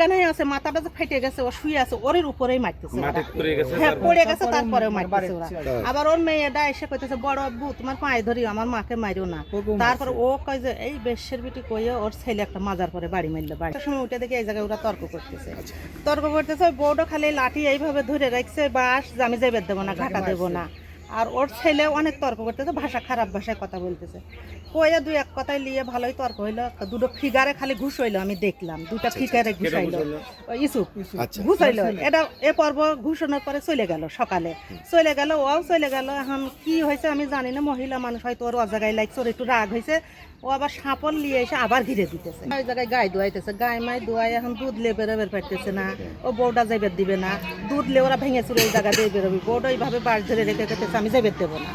অজ্ঞান হয়ে আছে, মাথাটা যে ফেটে গেছে, ও শুয়ে আছে, ওর উপরেই মারতেছে। হ্যাঁ, পড়ে গেছে, তারপরেও মারতেছে ওরা। আবার ওর মেয়েটা এসে কইতেছে, বড় আব্বু তোমার পায়ে ধরি, আমার মাকে মারিও না। তারপর ও কয় যে এই বেশ্যের বিটি কইয়ে ওর ছেলে একটা মাজার পরে বাড়ি মারলো। বাড়ির সময় উঠে দেখি এই জায়গায় ওরা তর্ক করতেছে। ওই বউটা খালি লাঠি এইভাবে ধরে রাখছে, বাস যে আমি যাইবার দেবো না, ঘাটা দেবো না। আর ওর ছেলে অনেক তর্ক করতেছে, ভাষা খারাপ ভাষায় কথা বলতেছে। কইয়া দুই এক কথায় নিয়ে ভালোই তর্ক হইলো। দুটো ফিগারে খালি ঘুষ হইলো, আমি দেখলাম দুটা ফিগারে ঘুষ হইলো। ইসুফ ঘুষ হইলো। এটা এ পর্ব ঘুষণের পরে চলে গেল, সকালে চলে গেল, ও চলে গেল। এখন কি হয়েছে আমি জানি না, মহিলা মানুষ হয়তো ওর অজাগায় লাগছে, ওর একটু রাগ হয়েছে, ও আবার সাপল নিয়ে এসে আবার ঘিরে দিতেছে। ওই জায়গায় গায়ে ধোয়াইতেছে, গায়ে মায় ধোয়াই এখন দুধ লে বেরোবের পারতেছে না। ও বউটা যাইবের দিবে না, দুধ লে ওরা ভেঙে চুরে এই জায়গা দিয়ে বেরোবি। বউটা এইভাবে বাস ধরে রেখে কেটেছে, আমি যাইবের দেবো না,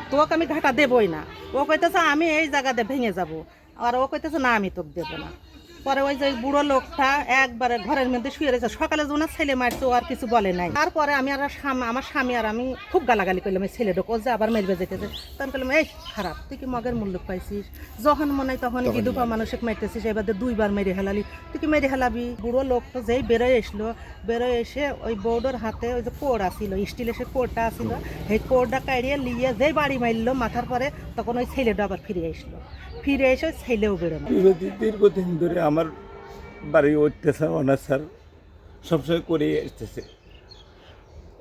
তোকে আমি ঘাটা দেবই না। ও কইতেছে আমি এই জায়গাতে ভেঙে যাব, আর ও কইতেছে না আমি তোকে দেবো না। পরে ওই যে বুড়ো লোকটা একবারে ঘরের মধ্যে শুয়ে রয়েছে, সকালে যখন ছেলে মারছে ও আর কিছু বলে নাই। তারপরে আমি আর আমার স্বামী আর আমি খুব গালাগালি করলাম এই ছেলেটাকে, ও যে আবার মেরবে যেতেছে। তখন বললাম এই খারাপ, তুই কি মগের মূল্য পাইছিস, যখন মনে হয় তখন বিধবা মানুষকে মারতেছিস, এবার দুইবার মেরে হেলালি, তুই কি মেরে হেলাবি। বুড়ো লোকটা যেই বেরোয় এসলো, বেরোয় এসে ওই বউডোর হাতে ওই যে কোড় আসিল, স্টিলের সে কোড়টা আসিল, সেই কোড়টা কাড়িয়ে লিয়ে যেই বাড়ি মারলো মাথার পরে, তখন ওই ছেলেটা আবার ফিরে আসলো। ফিরে এসে ছেলেও বেরোনো। দীর্ঘদিন ধরে আমার বাড়ি অত্যাচার অনাচার সবসময় করে আসতেছে।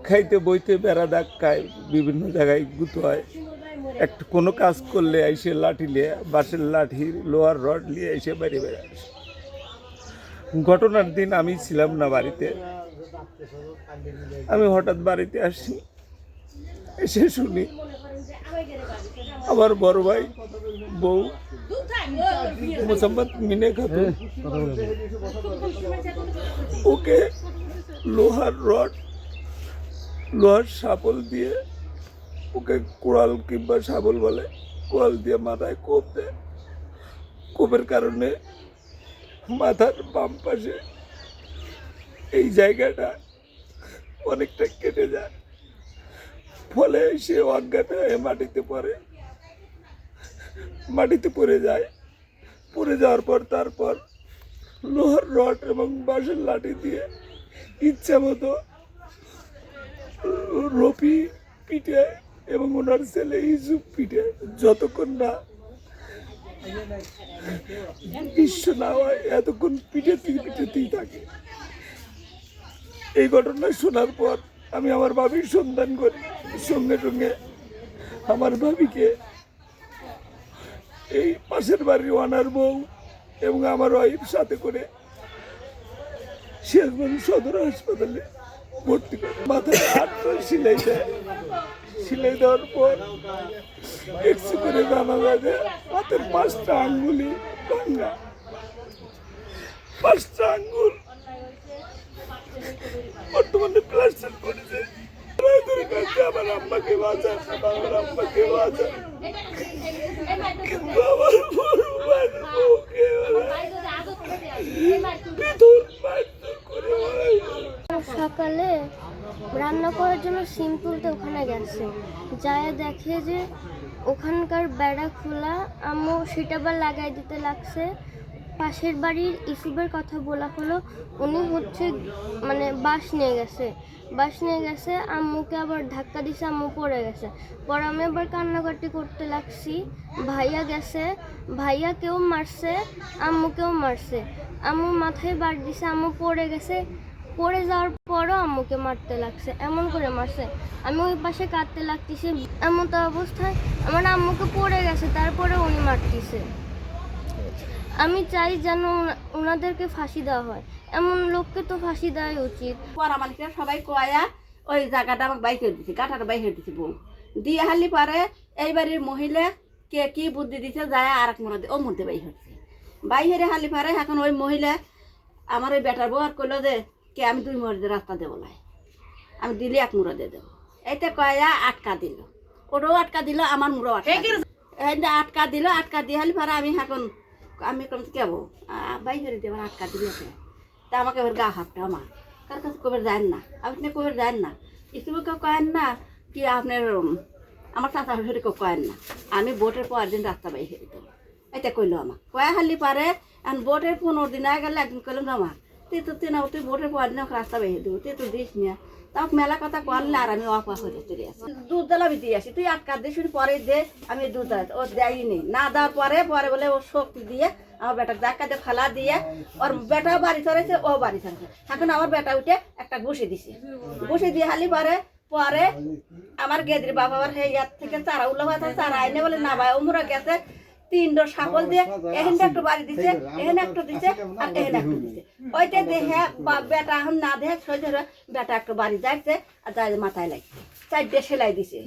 খাইতে বইতে বেড়া দাগ খায়, বিভিন্ন জায়গায় গুতো হয়। একটু কোনো কাজ করলে এসে লাঠি নিয়ে, বাঁশের লাঠি লোহার রড নিয়ে এসে বাড়ি বেড়ে আসে। ঘটনার দিন আমি ছিলাম না বাড়িতে, আমি হঠাৎ বাড়িতে আসি, এসে শুনি আমার বড় ভাই বউ মোসাম্মদ মিনে খাতুন ওকে লোহার রড, লোহার শাবল দিয়ে, ওকে কোড়াল কিংবা শাবল বলে, কোড়াল দিয়ে মাথায় কোপ দেয়। কোপের কারণে মাথার বাম পাশে এই জায়গাটা অনেকটা কেটে যায়, ফলে সে অজ্ঞান হয়ে মাটিতে পড়ে যায়। পড়ে যাওয়ার পর তারপর লোহার রড এবং বাঁশের লাঠি দিয়ে ইচ্ছা মতো রফি পিঠে এবং ওনার ছেলে ইসুফ পিঠে, যতক্ষণ না বিশ্ব না হয় এতক্ষণ পিঠেতেই থাকে। এই ঘটনা শোনার পর আমি আমার ভাবির সন্ধান করি, সঙ্গে সঙ্গে আমার ভাবিকে এই পাশের বাড়ির ওয়ানার বউ এবং আমার ওয়াইফ সাথে করে শেরগঞ্জ সদর হাসপাতালে ভর্তি করে। মাথায় 8টা সিলাই দেয়, সিলাই দেওয়ার পর এক্সরে করে জানা যায় যে হাতের 5টা আঙ্গুলি ভাঙা, 5টা আঙ্গুল বর্তমানে প্লাস্টার করেছে। আমার আম্মাকে বাঁচান, আমার আম্মাকে বাঁচান, কিন্তু আমার সকালে রান্না করার জন্য সিম তুলতে ওখানে গেছে, যায় দেখে যে ওখানকার বেড়া খোলা। আম্মু সেটা আবার লাগাই দিতে লাগছে। পাশের বাড়ির ইসুবের কথা বলা হলো, উনি হচ্ছে মানে বাঁশ নিয়ে গেছে, আম্মুকে আবার ধাক্কা দিছে, আম্মু পড়ে গেছে। পরে আমি আবার কান্নাকাটি করতে লাগছি। ভাইয়া গেছে, ভাইয়াকেও মারছে, আম্মুকেও মারছে। আম্মু মাথায় বাড়ি দিছে, আম্মু পড়ে গেছে। পড়ে যাওয়ার পরও আম্মুকে মারতে লাগছে, এমন করে মারছে। আমি ওই পাশে কাঁদতে লাগতেছি। এমন তো অবস্থায় আমার আম্মুকে পড়ে গেছে, তারপরে উনি মারতেছে। আমি চাই যেন ওনাদেরকে ফাঁসি দেওয়া হয়, এমন লোককে তো ফাঁসি দেওয়াই উচিত। পড়া মানুষরা সবাই কয়া ওই জায়গাটা আমাকে বাই করে দিচ্ছে, গাঁটাটা বাই করে দিচ্ছে বউ দিয়ে হালি পারে। এই বাড়ির মহিলা কে কি বুদ্ধি দিচ্ছে, যায় আর এক মুড়ে ও মুড়তে বাই হচ্ছে, বাই হেরে হালি পারে। এখন ওই মহিলা আমার ওই বেটার বউ আর করলো যে কে আমি 2 মুড়ে রাস্তা দেবো নাই, আমি দিলে 1 মুড়ে দিয়ে দেবো। এইটা কয়া আটকা দিল, ওটাও আটকা দিল, আমার মুড়ো আটকা দিল। আটকা দিয়ে হালি পারে আমি এখন আমি কেবো বাই করে দেবার আটকা দিলে, তা আমাকে এবার গা হাতটা আমার কার কাছে কবে যান না, আপনি কবে যান না, স্কুলে কেউ কয়েন না কি আপনার আমার চাচা শ্বশুরে কেউ কয়েন না। আমি বোটের 5 দিন রাস্তা বাইরে দেবো, এটা কইলো আমার কয়া হালি পারে। এখন বোটের 15 দিন আগে গেলে একদিন কইলাম জমা তুই তো তুই ভোটের পর দিন রাস্তা বেরিয়ে দেবো তুই তো দিস না তাও মেলা কথা করলে আর আমি অপা হয়ে চলে আসি দুধ জ্বালা আমি দিয়ে আসি তুই আটকা দিস পরে দে আমি দুধ জ্বালা ও দেয়নি না দেওয়ার পরে পরে বলে ও শক্তি দিয়ে আমার বেটাকে ধাক্কা দিয়ে ফালা দিয়ে ওর বেটাও বাড়ি চড়েছে ও বাড়ি চড়েছে এখন আমার বেটা উঠে একটা ঘুষি দিছে ঘুষি দিয়ে হালি পরে পরে আমার গেদির বাবা আবার হে ইয়ার থেকে চারা উল্লো হয়ে চারা আইনে বলে না ভাই ওমরা গেছে 3টো সাকল দিয়ে এখানে একটু বাড়ি দিছে এখানে একটু দিছে আর এখানে একটু দিছে ওইটা দেখে বেটা এখন না দেখে সোজা বেটা একটু বাড়ি যাচ্ছে আর যাই মাথায় লাগছে 4টে সেলাই দিছে